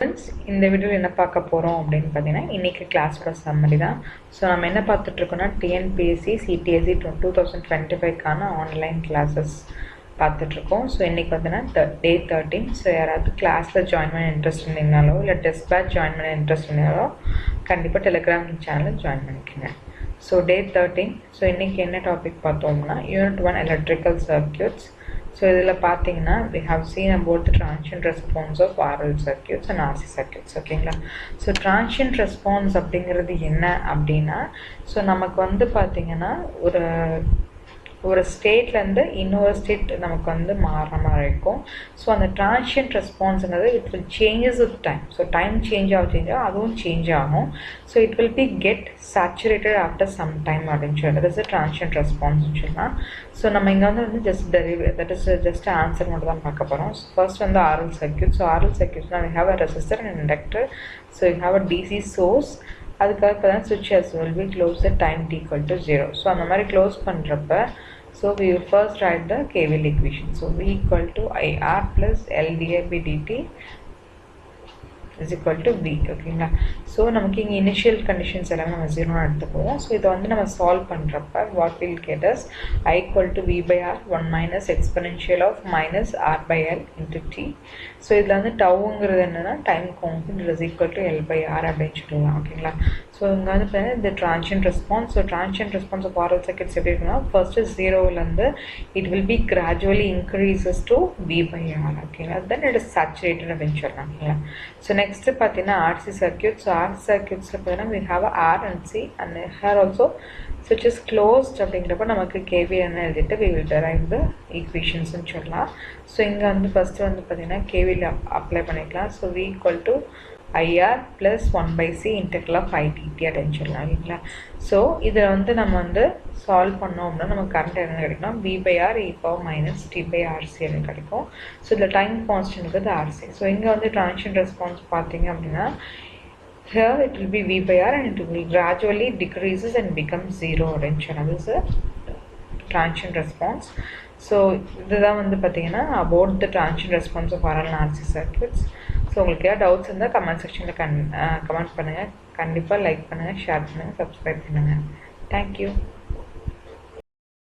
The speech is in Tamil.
Friends, இந்த வீடியோவில் என்ன பார்க்க போகிறோம் அப்படின்னு பார்த்தீங்கன்னா இன்றைக்கி கிளாஸோட சம்மரி தான். ஸோ நம்ம என்ன பார்த்துட்ருக்கோன்னா டிஎன்பிஎஸ்சி சிடிஎஸ்சி 2025க்கான ஆன்லைன் கிளாஸஸ் பார்த்துட்ருக்கோம். ஸோ இன்றைக்கி பார்த்தீங்கன்னா டே 13. ஸோ யாராவது கிளாஸில் ஜாயின் பண்ண இன்ட்ரெஸ்ட் இருந்தீங்கனாலோ இல்லை டெஸ்ட் பேட்ச் ஜாயின் பண்ண இன்ட்ரெஸ்ட் இருந்தீங்களோ கண்டிப்பாக டெலிகிராம் சேனலில் ஜாயின் பண்ணிக்கோங்க. So day 13. ஸோ இன்றைக்கி என்ன டாபிக் பார்த்தோம்னா யூனிட் 1 எலக்ட்ரிக்கல் சர்க்யூட்ஸ். So இதில் பார்த்தீங்கன்னா we have seen about the transient response of RL circuits and RC circuits. ஓகேங்களா? ஸோ transient response அப்படிங்கிறது என்ன அப்படின்னா ஸோ நமக்கு வந்து பார்த்தீங்கன்னா ஒரு ஸ்டேட்லேருந்து இன்னொரு ஸ்டேட் நமக்கு வந்து மாறுற மாதிரி இருக்கும். ஸோ அந்த டிரான்ஷியன்ட் ரெஸ்பான்ஸுங்கிறது it will changes with time. So time change ஆகும் அதுவும் சேஞ்ச் ஆகும். So it will be get saturated after some time அப்படின்னு சொல்லி தட் இஸ் டிரான்ஷியன்ட் ரெஸ்பான்ஸ்னு சொல்லலாம். ஸோ நம்ம இங்கே வந்து just that is just answer மட்டும் தான் பார்க்க போகிறோம். ஸோ ஃபர்ஸ்ட் வந்து ஆர்எல் சர்க்யூட். ஸோ ஆர்எல் சர்க்யூட்ஸ்னால் we have a resistor and inductor. So you have a DC source. அதுக்காக இப்போ தான் switch as will be close the time t equal to 0. So அந்த மாதிரி க்ளோஸ் பண்ணுறப்ப so we will first write the KVL equation. So V equal to IR plus LdI by dt is equal to V. ஓகேங்களா? ஸோ நமக்கு இங்கே இனிஷியல் கண்டிஷன்ஸ் எல்லாமே நம்ம 0 எடுத்துக்குவோம். ஸோ இதை வந்து நம்ம சால்வ் பண்ணுறப்ப what will get as I equal to V by R 1 minus exponential of minus R by L into T. So இதில் வந்து டவுங்கிறது என்னென்னா time constant is equal to L by R அப்படின்னு சொல்லலாம். ஓகேங்களா? ஸோ இங்கே வந்து பார்த்தீங்கன்னா இந்த transient response. So transient response of RL circuits எப்படி இருக்குன்னா ஃபர்ஸ்ட்டு 0லேருந்து it will be gradually increases to V by R. ஓகேங்களா? தென் இட் இஸ் சேச்சுரேட்டட் அப்படின்னு சொல்லலாம். ஓகேங்களா? ஸோ நெக்ஸ்ட்டு பார்த்தீங்கன்னா ஆர்சி சர்க்யூட். ஸோ ஆர்சி சர்க்யூட்ஸில் பார்த்தீங்கன்னா we have R and C and here also which is closed அப்படிங்கிறப்ப நமக்கு KVL என்ன எழுதிட்டு we will derive the equationsன்னு சொல்லலாம். ஸோ இங்கே வந்து ஃபஸ்ட்டு வந்து பார்த்தீங்கன்னா KVL அப்ளை பண்ணிக்கலாம். So V equal to IR plus 1 by C integral of I dt அப்படின்னு சொல்லலாம். இல்லைங்களா? ஸோ இதில் வந்து நம்ம வந்து சால்வ் பண்ணோம் அப்படின்னா நமக்கு கரண்ட் என்ன கிடைக்கும்னா V by R e power minus T by RC அப்படின்னு கிடைக்கும். ஸோ இதில் டைம் கான்ஸ்டன்ட் இருக்குது RC. ஸோ இங்கே வந்து டிரான்ஷியன்ட் ரெஸ்பான்ஸ் பார்த்தீங்க அப்படின்னா here it will be V by R and it will gradually decreases and becomes 0 அப்படின்னு சொல்லலாம். This is a transient response. So இதுதான் வந்து பார்த்தீங்கன்னா about the transient response of RL and RC circuits. So உங்களுக்கு ஏதாவது டவுட்ஸ் இருந்தால் கமெண்ட் செக்ஷனில் கமெண்ட் பண்ணுங்கள். கண்டிப்பாக லைக் பண்ணுங்கள், ஷேர் பண்ணுங்கள், சப்ஸ்கிரைப் பண்ணுங்கள். தேங்க்யூ.